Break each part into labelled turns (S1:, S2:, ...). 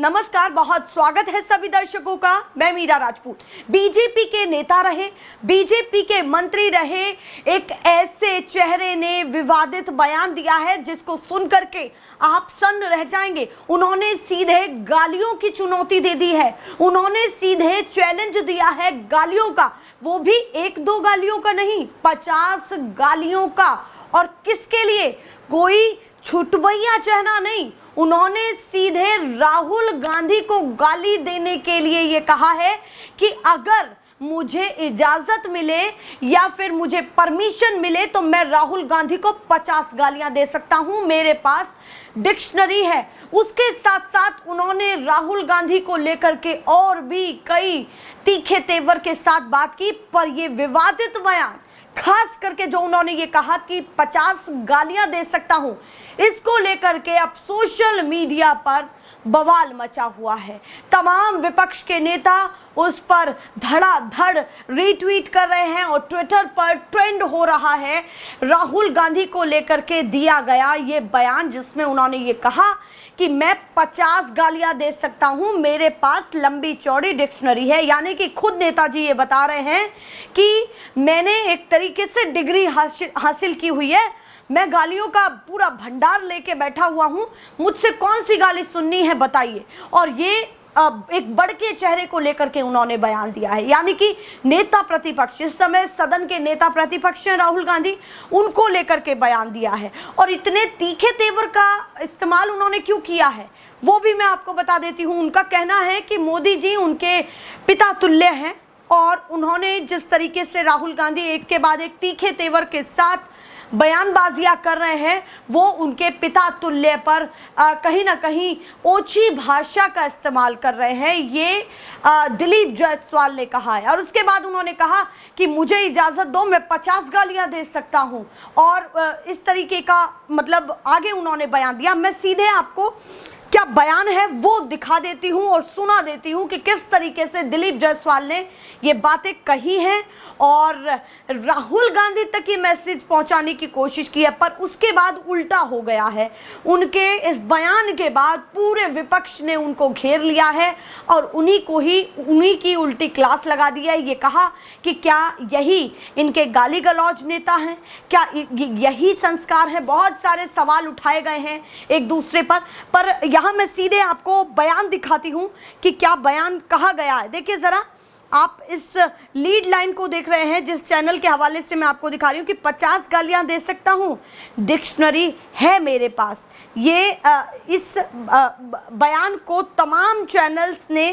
S1: नमस्कार, बहुत स्वागत है सभी दर्शकों का। मैं मीरा राजपूत। बीजेपी के नेता रहे, बीजेपी के मंत्री रहे, एक ऐसे चेहरे ने विवादित बयान दिया है जिसको सुन करके आप सन्न रह जाएंगे। उन्होंने सीधे गालियों की चुनौती दे दी है, उन्होंने सीधे चैलेंज दिया है गालियों का, वो भी एक दो गालियों का नहीं, 50 गालियों का। और किसके लिए? कोई छुटभैया चेहरा नहीं, उन्होंने सीधे राहुल गांधी को गाली देने के लिए ये कहा है कि अगर मुझे इजाजत मिले या फिर मुझे परमिशन मिले तो मैं राहुल गांधी को 50 गालियां दे सकता हूं, मेरे पास डिक्शनरी है। उसके साथ साथ उन्होंने राहुल गांधी को लेकर के और भी कई तीखे तेवर के साथ बात की, पर ये विवादित बयान, खास करके जो उन्होंने ये कहा कि 50 गालियां दे सकता हूं, इसको लेकर के अब सोशल मीडिया पर बवाल मचा हुआ है। तमाम विपक्ष के नेता उस पर धड़ाधड़ रीट्वीट कर रहे हैं और ट्विटर पर ट्रेंड हो रहा है राहुल गांधी को लेकर के दिया गया ये बयान, जिसमें उन्होंने ये कहा कि मैं 50 गालियां दे सकता हूं, मेरे पास लंबी चौड़ी डिक्शनरी है। यानी कि खुद नेताजी ये बता रहे हैं कि मैंने एक तरीके से डिग्री हासिल की हुई है, मैं गालियों का पूरा भंडार लेके बैठा हुआ हूं, मुझसे कौन सी गाली सुननी है बताइए। और ये एक बड़के चेहरे को लेकर के उन्होंने बयान दिया है। यानी कि नेता प्रतिपक्ष, इस समय सदन के नेता प्रतिपक्ष हैं राहुल गांधी, उनको लेकर के बयान दिया है। और इतने तीखे तेवर का इस्तेमाल उन्होंने क्यों किया है वो भी मैं आपको बता देती हूँ। उनका कहना है कि मोदी जी उनके पिता तुल्य हैं और उन्होंने जिस तरीके से राहुल गांधी एक के बाद एक तीखे तेवर के साथ बयानबाजियां कर रहे हैं, वो उनके पिता तुल्य पर कहीं ना कहीं ओछी भाषा का इस्तेमाल कर रहे हैं, ये दिलीप जायसवाल ने कहा है। और उसके बाद उन्होंने कहा कि मुझे इजाज़त दो, मैं 50 गालियां दे सकता हूं। और इस तरीके का मतलब आगे उन्होंने बयान दिया। मैं सीधे आपको क्या बयान है वो दिखा देती हूं और सुना देती हूं कि किस तरीके से दिलीप जायसवाल ने ये बातें कही हैं और राहुल गांधी तक ये मैसेज पहुंचाने की कोशिश की है, पर उसके बाद उल्टा हो गया है। उनके इस बयान के बाद पूरे विपक्ष ने उनको घेर लिया है और उन्हीं की उल्टी क्लास लगा दी है। ये कहा कि क्या यही इनके गाली गलौज नेता हैं, क्या यही संस्कार है? बहुत सारे सवाल उठाए गए हैं एक दूसरे पर यहाँ मैं सीधे आपको बयान दिखाती हूँ कि क्या बयान कहा गया है। देखिए जरा, आप इस लीड लाइन को देख रहे हैं जिस चैनल के हवाले से मैं आपको दिखा रही हूँ कि 50 गालियां दे सकता हूँ, डिक्शनरी है मेरे पास। ये इस बयान को तमाम चैनल्स ने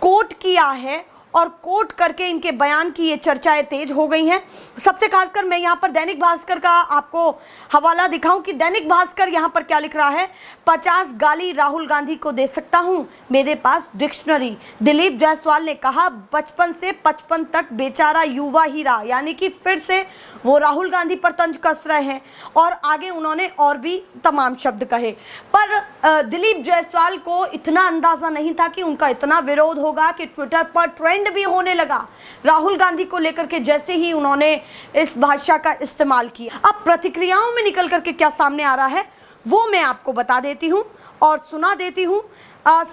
S1: कोट किया है और कोट करके इनके बयान की ये चर्चाएं तेज हो गई हैं। सबसे खासकर मैं यहाँ पर दैनिक भास्कर का आपको हवाला दिखाऊं कि दैनिक भास्कर यहाँ पर क्या लिख रहा है। 50 गाली राहुल गांधी को दे सकता हूँ, मेरे पास डिक्शनरी। दिलीप जायसवाल ने कहा बचपन से 55 तक बेचारा युवा ही रहा। यानी कि फिर से वो राहुल गांधी पर तंज कस रहे हैं और आगे उन्होंने और भी तमाम शब्द कहे। पर दिलीप जायसवाल को इतना अंदाजा नहीं था कि उनका इतना विरोध होगा कि ट्विटर पर ट्रेंड भी होने लगा राहुल गांधी को लेकर के जैसे ही उन्होंने इस भाषा का इस्तेमाल किया। अब प्रतिक्रियाओं में निकल करके क्या सामने आ रहा है वो मैं आपको बता देती हूं और सुना देती हूं।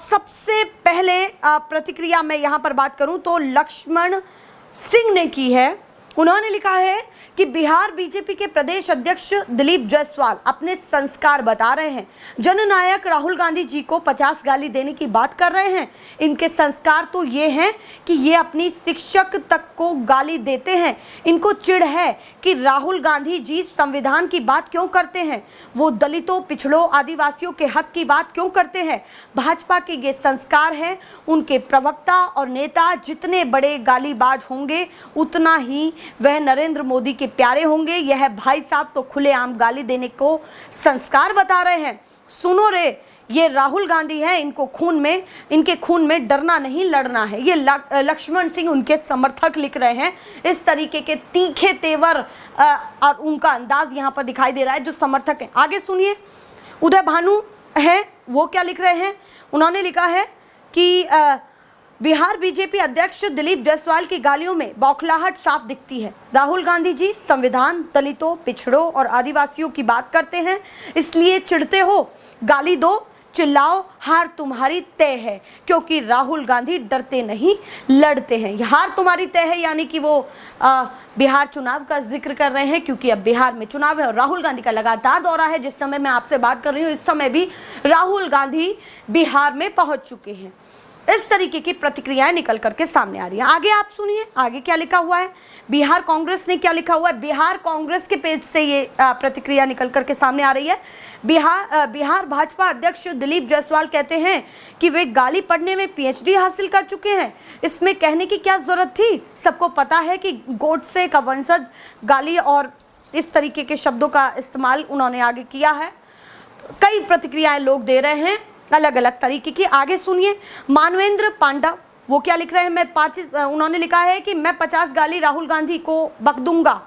S1: सबसे पहले प्रतिक्रिया मैं यहां पर बात करूं तो लक्ष्मण सिंह ने की है। उन्होंने लिखा है कि बिहार बीजेपी के प्रदेश अध्यक्ष दिलीप जायसवाल अपने संस्कार बता रहे हैं। जननायक राहुल गांधी जी को 50 गाली देने की बात कर रहे हैं। इनके संस्कार तो ये हैं कि ये अपनी शिक्षक तक को गाली देते हैं। इनको चिढ़ है कि राहुल गांधी जी संविधान की बात क्यों करते हैं, वो दलितों, पिछड़ों, आदिवासियों के हक की बात क्यों करते हैं। भाजपा के ये संस्कार हैं। उनके प्रवक्ता और नेता जितने बड़े गालीबाज होंगे उतना ही वह नरेंद्र मोदी के प्यारे होंगे। यह भाई साहब तो खुलेआम गाली देने को संस्कार बता रहे हैं। सुनो रे, ये राहुल गांधी है, इनके खून में डरना नहीं लड़ना है। ये लक्ष्मण सिंह उनके समर्थक लिख रहे हैं। इस तरीके के तीखे तेवर और उनका अंदाज यहाँ पर दिखाई दे रहा है जो समर्थक हैं। आगे सुनिए, उदय भानु है, वो क्या लिख रहे हैं। उन्होंने लिखा है कि बिहार बीजेपी अध्यक्ष दिलीप जायसवाल की गालियों में बौखलाहट साफ दिखती है। राहुल गांधी जी संविधान, दलितों, पिछड़ों और आदिवासियों की बात करते हैं, इसलिए चिढ़ते हो, गाली दो, चिल्लाओ, हार तुम्हारी तय है, क्योंकि राहुल गांधी डरते नहीं लड़ते हैं। हार तुम्हारी तय है यानी कि वो बिहार चुनाव का जिक्र कर रहे हैं, क्योंकि अब बिहार में चुनाव है और राहुल गांधी का लगातार दौरा है। जिस समय मैं आपसे बात कर रही हूँ इस समय भी राहुल गांधी बिहार में पहुंच चुके हैं। इस तरीके की प्रतिक्रियाएं निकल करके सामने आ रही हैं। आगे आप सुनिए आगे क्या लिखा हुआ है, बिहार कांग्रेस ने क्या लिखा हुआ है। बिहार कांग्रेस के पेज से ये प्रतिक्रिया निकल करके सामने आ रही है। बिहार भाजपा अध्यक्ष दिलीप जायसवाल कहते हैं कि वे गाली पढ़ने में पीएचडी हासिल कर चुके हैं, इसमें कहने की क्या जरूरत थी। सबको पता है कि गोडसे का वंशज, गाली और इस तरीके के शब्दों का इस्तेमाल उन्होंने आगे किया है। कई प्रतिक्रियाएं लोग दे रहे हैं अलग अलग तरीके की। आगे सुनिए मानवेंद्र पांडा वो क्या लिख रहे हैं। उन्होंने लिखा है कि मैं 50 गाली राहुल गांधी को बक दूंगा।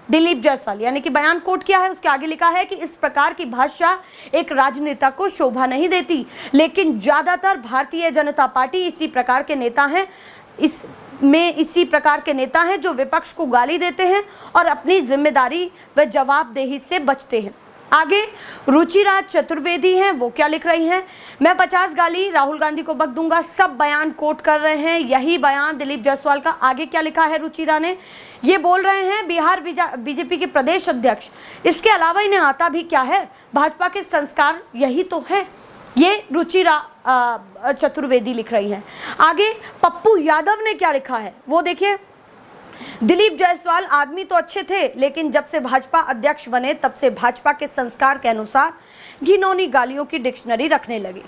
S1: दिलीप जायसवाल यानी कि बयान कोट किया है, उसके आगे लिखा है कि इस प्रकार की भाषा एक राजनेता को शोभा नहीं देती, लेकिन ज्यादातर भारतीय जनता पार्टी इसी प्रकार के नेता हैं। इसी प्रकार के नेता हैं जो विपक्ष को गाली देते हैं और अपनी जिम्मेदारी व जवाबदेही से बचते हैं। आगे रुचिरा चतुर्वेदी हैं, वो क्या लिख रही हैं। मैं 50 गाली राहुल गांधी को बक दूंगा। सब बयान कोट कर रहे हैं, यही बयान दिलीप जायसवाल का। आगे क्या लिखा है रुचिरा ने, ये बोल रहे हैं बिहार बीजेपी के प्रदेश अध्यक्ष। इसके अलावा इन्हें आता भी क्या है, भाजपा के संस्कार यही तो है। ये रुचिरा चतुर्वेदी लिख रही हैं। आगे पप्पू यादव ने क्या लिखा है वो देखिए। दिलीप जायसवाल आदमी तो अच्छे थे, लेकिन जब से भाजपा अध्यक्ष बने तब से भाजपा के संस्कार के अनुसार घिनौनी गालियों की डिक्शनरी रखने लगे।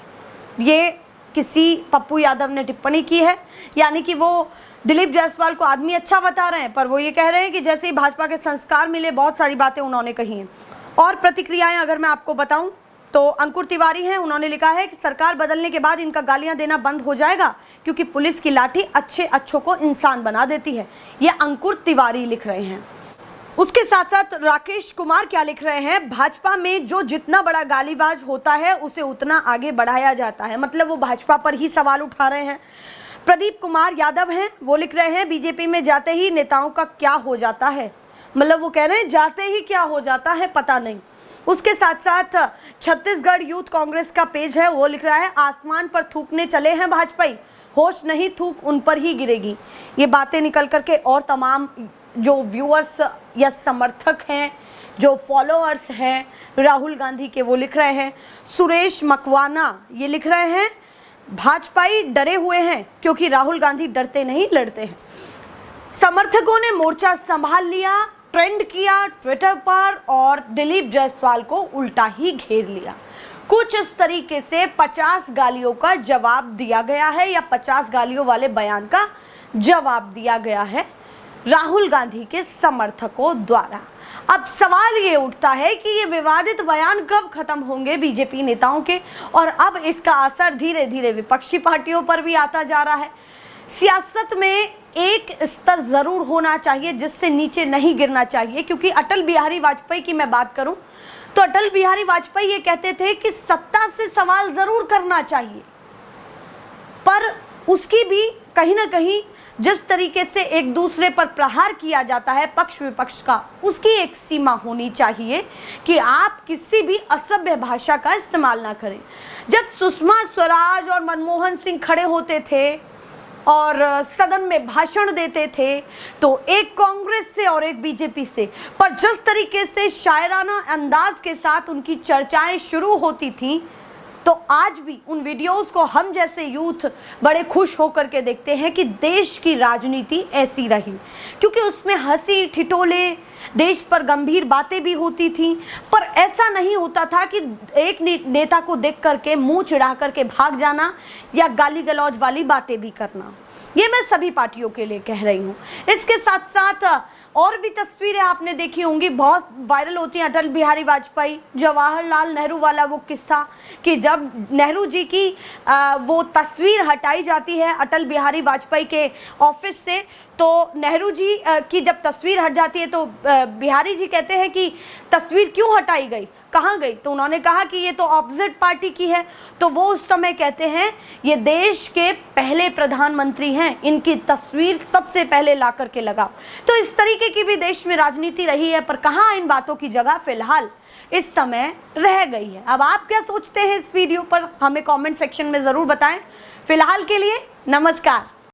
S1: ये किसी पप्पू यादव ने टिप्पणी की है, यानी कि वो दिलीप जायसवाल को आदमी अच्छा बता रहे हैं, पर वो ये कह रहे हैं कि जैसे ही भाजपा के संस्कार मिले, बहुत सारी बातें उन्होंने कही हैं। और प्रतिक्रियाएं अगर मैं आपको बताऊं तो अंकुर तिवारी हैं, उन्होंने लिखा है कि सरकार बदलने के बाद इनका गालियां देना बंद हो जाएगा, क्योंकि पुलिस की लाठी अच्छों को इंसान बना देती है। ये अंकुर तिवारी लिख रहे हैं। उसके साथ साथ राकेश कुमार क्या लिख रहे हैं, भाजपा में जो जितना बड़ा गालीबाज होता है उसे उतना आगे बढ़ाया जाता है। मतलब वो भाजपा पर ही सवाल उठा रहे हैं। प्रदीप कुमार यादव हैं, वो लिख रहे हैं बीजेपी में जाते ही नेताओं का क्या हो जाता है। मतलब वो कह रहे हैं जाते ही क्या हो जाता है पता नहीं। उसके साथ साथ छत्तीसगढ़ यूथ कांग्रेस का पेज है, वो लिख रहा है आसमान पर थूकने चले हैं भाजपाई, होश नहीं थूक उन पर ही गिरेगी। ये बातें निकल करके और तमाम जो व्यूअर्स या समर्थक हैं, जो फॉलोअर्स हैं राहुल गांधी के, वो लिख रहे हैं। सुरेश मकवाना ये लिख रहे हैं भाजपाई डरे हुए हैं, क्योंकि राहुल गांधी डरते नहीं लड़ते हैं। समर्थकों ने मोर्चा संभाल लिया, ट्रेंड किया ट्विटर पर और दिलीप जायसवाल को उल्टा ही घेर लिया। कुछ इस तरीके से 50 गालियों का जवाब दिया गया है, या 50 गालियों वाले बयान का जवाब दिया गया है राहुल गांधी के समर्थकों द्वारा। अब सवाल ये उठता है कि ये विवादित बयान कब खत्म होंगे बीजेपी नेताओं के, और अब इसका असर धीरे धीरे विपक्षी पार्टियों पर भी आता जा रहा है। सियासत में एक स्तर जरूर होना चाहिए जिससे नीचे नहीं गिरना चाहिए, क्योंकि अटल बिहारी वाजपेयी की मैं बात करूं तो अटल बिहारी वाजपेयी ये कहते थे कि सत्ता से सवाल जरूर करना चाहिए, पर उसकी भी कहीं ना कहीं जिस तरीके से एक दूसरे पर प्रहार किया जाता है पक्ष विपक्ष का, उसकी एक सीमा होनी चाहिए कि आप किसी भी असभ्य भाषा का इस्तेमाल ना करें। जब सुषमा स्वराज और मनमोहन सिंह खड़े होते थे और सदन में भाषण देते थे, तो एक कांग्रेस से और एक बीजेपी से, पर जिस तरीके से शायराना अंदाज के साथ उनकी चर्चाएं शुरू होती थीं, तो आज भी उन वीडियोस को हम जैसे यूथ बड़े खुश होकर के देखते हैं कि देश की राजनीति ऐसी रही, क्योंकि उसमें हंसी ठिठोले, देश पर गंभीर बातें भी होती थी, पर ऐसा नहीं होता था कि एक नेता को देख करके मुंह चिढ़ा करके भाग जाना या गाली गलौज वाली बातें भी करना। ये मैं सभी पार्टियों के लिए कह रही हूँ। इसके साथ साथ और भी तस्वीरें आपने देखी होंगी, बहुत वायरल होती हैं। अटल बिहारी वाजपेयी, जवाहरलाल नेहरू वाला वो किस्सा कि जब नेहरू जी की वो तस्वीर हटाई जाती है अटल बिहारी वाजपेयी के ऑफिस से, तो नेहरू जी की जब तस्वीर हट जाती है तो बिहारी जी कहते हैं कि तस्वीर क्यों हटाई गई, कहाँ गई, तो उन्होंने कहा कि ये तो ऑपोजिट पार्टी की है। तो वो उस समय कहते हैं ये देश के पहले प्रधानमंत्री हैं, इनकी तस्वीर सबसे पहले ला करके लगाओ। तो इस तरीके की भी देश में राजनीति रही है, पर कहाँ इन बातों की जगह फिलहाल इस समय रह गई है। अब आप क्या सोचते हैं इस वीडियो पर, हमें कमेंट सेक्शन में जरूर बताएं। फिलहाल के लिए नमस्कार।